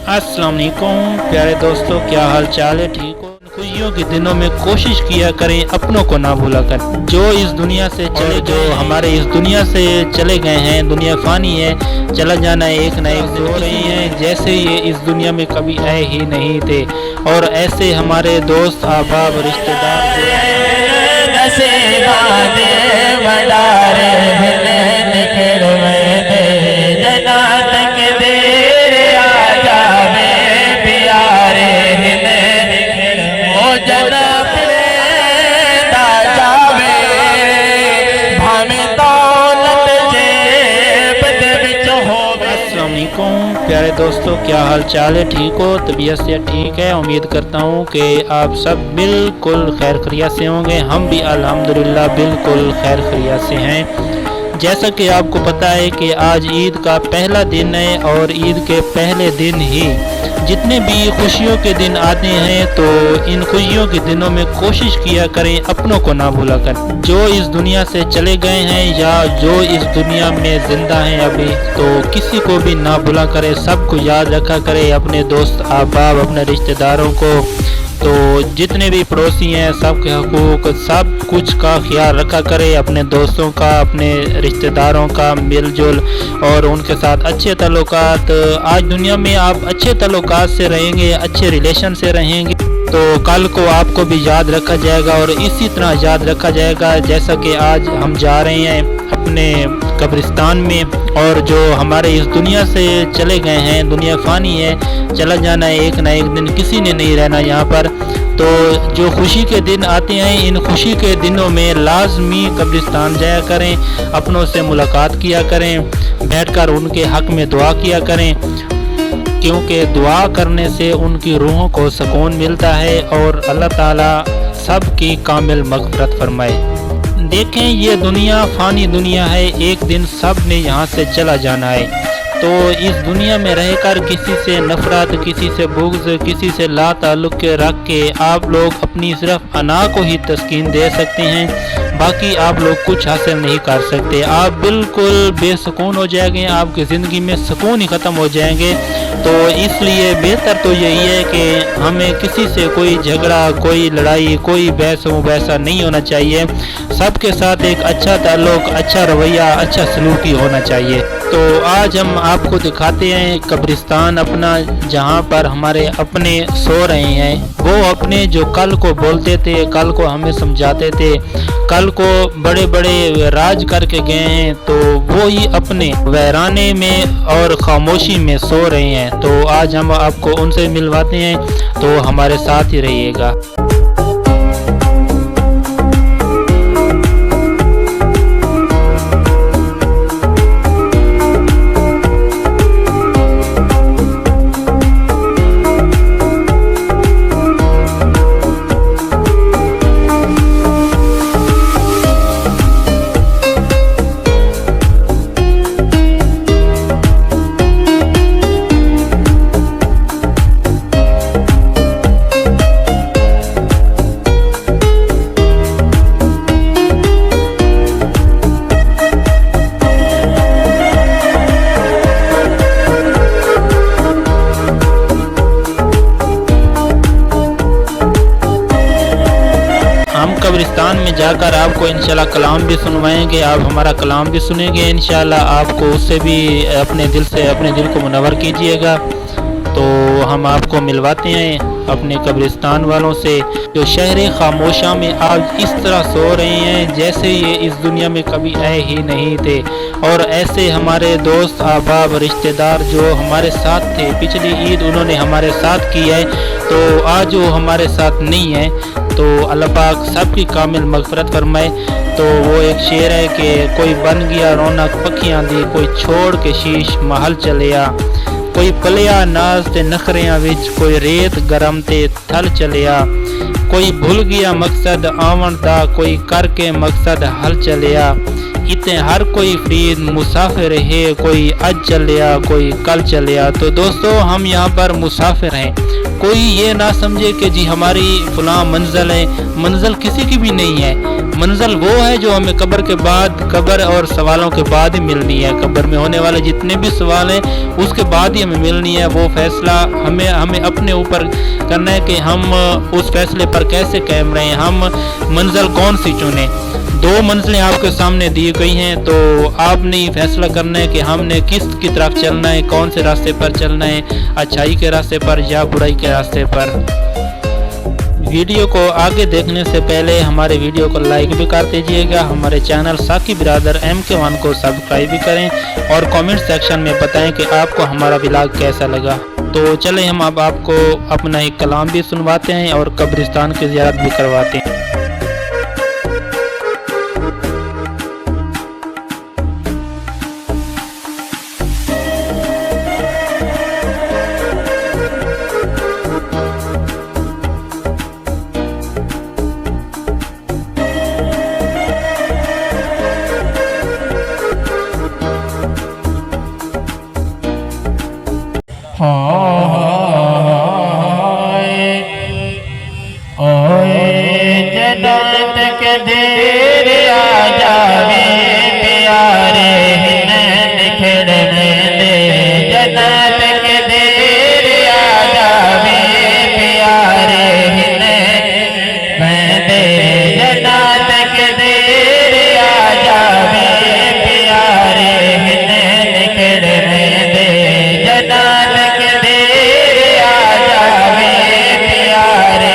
अस्सलाम वालेकुम प्यारे दोस्तों, क्या हाल चाल है? ठीक हो? खुशियों के दिनों में कोशिश किया करें अपनों को ना भूला कर। जो इस दुनिया से चले जो हमारे इस दुनिया से चले गए हैं, दुनिया फानी है, चला जाना एक न एक दिन हो रही है, जैसे ये इस दुनिया में कभी आए ही नहीं थे। और ऐसे हमारे दोस्त अहबाब रिश्तेदार प्यारे दोस्तों, क्या हाल चाल है? ठीक हो? तबीयत से ठीक है? उम्मीद करता हूँ कि आप सब बिल्कुल खैर खैरियत से होंगे। हम भी अल्हम्दुलिल्लाह बिल्कुल खैर खैरियत से हैं। जैसा कि आपको पता है कि आज ईद का पहला दिन है और ईद के पहले दिन ही जितने भी खुशियों के दिन आते हैं, तो इन खुशियों के दिनों में कोशिश किया करें अपनों को ना भूला कर। जो इस दुनिया से चले गए हैं या जो इस दुनिया में जिंदा हैं अभी, तो किसी को भी ना भूला करें, सबको याद रखा करें, अपने दोस्त अहबाब, अपने रिश्तेदारों को, तो जितने भी पड़ोसी हैं सबके हकूक सब कुछ का ख्याल रखा करें, अपने दोस्तों का, अपने रिश्तेदारों का मिलजुल और उनके साथ अच्छे ताल्लुकात। आज दुनिया में आप अच्छे ताल्लुकात से रहेंगे, अच्छे रिलेशन से रहेंगे, तो कल को आपको भी याद रखा जाएगा और इसी तरह याद रखा जाएगा जैसा कि आज हम जा रहे हैं अपने कब्रिस्तान में। और जो हमारे इस दुनिया से चले गए हैं, दुनिया फानी है, चला जाना है एक ना एक दिन, किसी ने नहीं रहना यहाँ पर। तो जो खुशी के दिन आते हैं, इन खुशी के दिनों में लाजमी कब्रिस्तान जाया करें, अपनों से मुलाकात किया करें, बैठकर उनके हक में दुआ किया करें, क्योंकि दुआ करने से उनकी रूहों को सुकून मिलता है और अल्लाह ताला सबकी कामिल मग़फ़िरत फरमाए। देखें, ये दुनिया फानी दुनिया है, एक दिन सब ने यहाँ से चला जाना है। तो इस दुनिया में रहकर किसी से नफरत, किसी से बुग़्ज़, किसी से ला ताल्लुक़ के रख के आप लोग अपनी सिर्फ अना को ही तस्कीन दे सकते हैं, बाकी आप लोग कुछ हासिल नहीं कर सकते। आप बिल्कुल बेसुकून हो जाएंगे, आपकी ज़िंदगी में सुकून ही ख़त्म हो जाएंगे। तो इसलिए बेहतर तो यही है कि हमें किसी से कोई झगड़ा, कोई लड़ाई, कोई बहस मुबहसा नहीं होना चाहिए। सबके साथ एक अच्छा ताल्लुक़, अच्छा रवैया, अच्छा सलूकी होना चाहिए। तो आज हम आपको दिखाते हैं कब्रिस्तान अपना, जहाँ पर हमारे अपने सो रहे हैं। वो अपने जो कल को बोलते थे, कल को हमें समझाते थे, कल को बड़े बड़े राज करके गए हैं, तो वो ही अपने वीराने में और खामोशी में सो रहे हैं। तो आज हम आपको उनसे मिलवाते हैं, तो हमारे साथ ही रहिएगा। कब्रिस्तान में जाकर आपको इंशाल्लाह कलाम भी सुनवाएंगे, आप हमारा कलाम भी सुनेंगे इंशाल्लाह। आपको उससे भी अपने दिल को मुनव्वर कीजिएगा। तो हम आपको मिलवाते हैं अपने कब्रिस्तान वालों से, जो शहर खामोशा में आज इस तरह सो रहे हैं जैसे ये इस दुनिया में कभी आए ही नहीं थे। और ऐसे हमारे दोस्त अहबाब रिश्तेदार जो हमारे साथ थे, पिछली ईद उन्होंने हमारे साथ की है, तो आज वो हमारे साथ नहीं है। तो अल्लाह पाक सबकी कामिल मग़फ़िरत फरमाए। तो वो एक शेर है कि कोई बन गया रौनक पखियां दी, कोई छोड़ के शीश महल चलिया, कोई पलिया नाज ते नखरियां विच, कोई रेत गरम ते थल चलिया, कोई भुल गया मकसद आवन दा, कोई करके मकसद हल चलिया। इतने हर कोई फरीद मुसाफिर है, कोई आज चलिया कोई कल चलिया। तो दोस्तों, हम यहाँ पर मुसाफिर हैं, कोई ये ना समझे कि जी हमारी फलां मंजिल है, मंजिल किसी की भी नहीं है। मंजिल वो है जो हमें कब्र के बाद, कब्र और सवालों के बाद ही मिलनी है। कब्र में होने वाले जितने भी सवाल हैं उसके बाद ही हमें मिलनी है। वो फैसला हमें अपने ऊपर करना है कि हम उस फैसले पर कैसे कायम रहें, हम मंजिल कौन सी चुने। दो मंजिलें आपके सामने दी गई हैं, तो आपने ही फैसला करना है कि हमने किस की तरफ चलना है, कौन से रास्ते पर चलना है, अच्छाई के रास्ते पर या बुराई के रास्ते पर। वीडियो को आगे देखने से पहले हमारे वीडियो को लाइक भी कर दीजिएगा। हमारे चैनल साकी बिरादर MK1 को सब्सक्राइब भी करें और कमेंट सेक्शन में बताएं कि आपको हमारा व्लॉग कैसा लगा। तो चलें हम अब आपको अपना एक कलाम भी सुनवाते हैं और कब्रिस्तान की ज़ियारत भी करवाते हैं। जन्नत के देर आ जावे प्यारे निखड़ में दे। जन्नत के देर आ जावे प्यारे में दे। जन्नत के देर आ जावे प्यारे निखड़ में दे। जन्नत के देर आ जावे प्यारे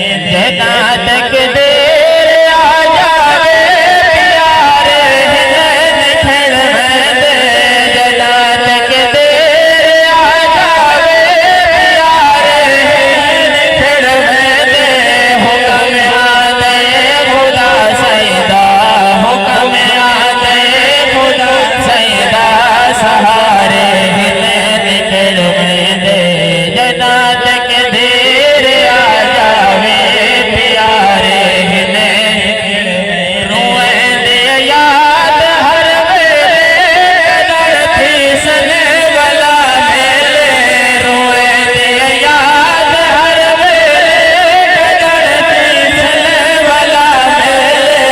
जन्नत के देर आ जावे प्यारे निखड़ में दे। जन्नत के देर आ जावे प्यारे निखड़ में दे। हुक्म आते खुदा सैदा, हुक्म आते खुदा सैदा सहारे निखड़ में दे। जन्नत के देर आ जावे प्यारे रोए दे याद हर वेले थी सने वाला मेले। रोए दे याद हर वेले थी सने वाला मेले।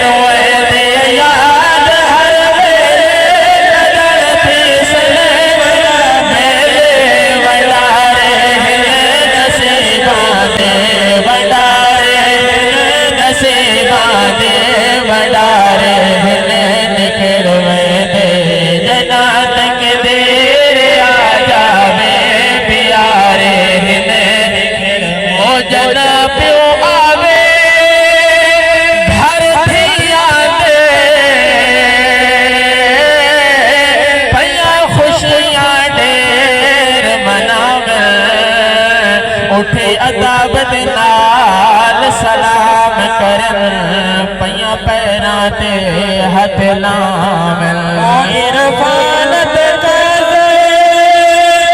रोए दे याद हर वेले थी सने वाला मेले। वडारे नसीबा दे, वडारे नसीबा दे, वडारे निखड़ में दे। जन्नत के देर आ जावे प्यारे ओ जन प्यो आवे घर थिया दे। भैया खुशियां ढेर मनावे उठे अदाब दे नाल सलाम करन। पइया पैरां ते हथ लावन। इरफान ते काज़े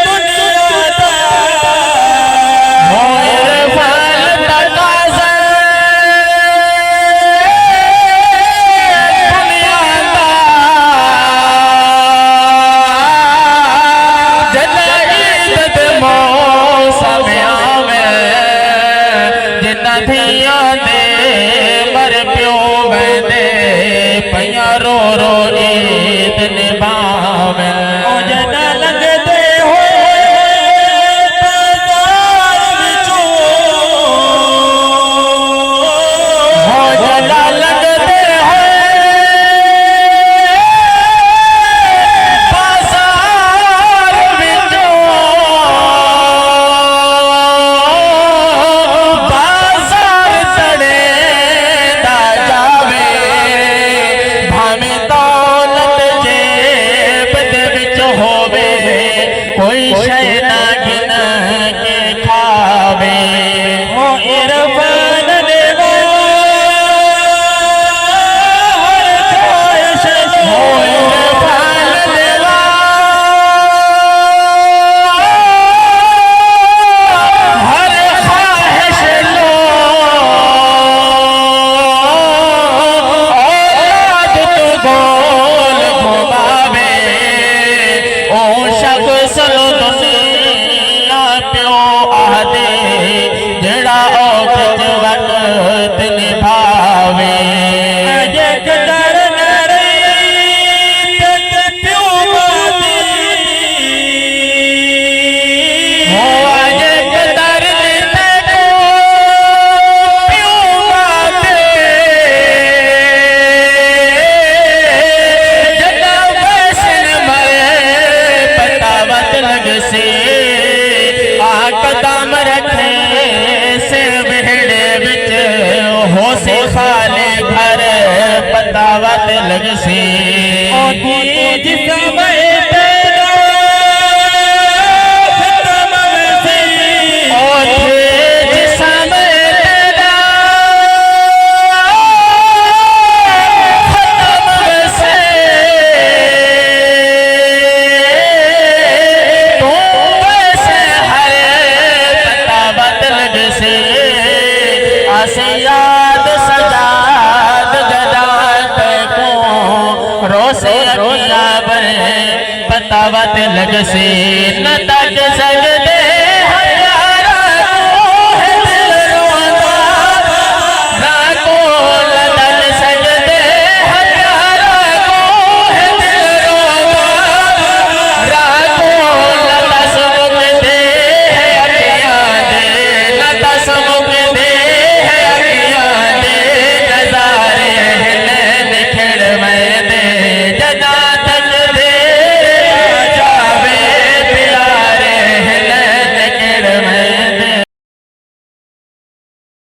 दुनिया दा, हो इरफान ते काज़े दुनिया दा। जद ईद दे मौसम आवे जिन्ना थिया दे मर प्यो वेंदे। पइया रो रो ईद निभावे। ओ जना लगदे होए बाज़ार विचों, हो जना लगदे होए बाज़ार विचों। बाज़ार तड़े दा जावे भावें दौलत जेब दे विच होवे। कोई शै ना गिन के खावे। ओ इरफान ने हर ख्वाहिश, ओ इरफान ने हर ख्वाहिश लो। औलाद तो गोल घुमावे ओ शख्स लो दुनिया से आ कदम रखे से बिहड़े बिच हो से खाले घर पतावत लग से जिस समय याद सजाद गदात को रोसे रोजा बने पतावत लग से न तक सग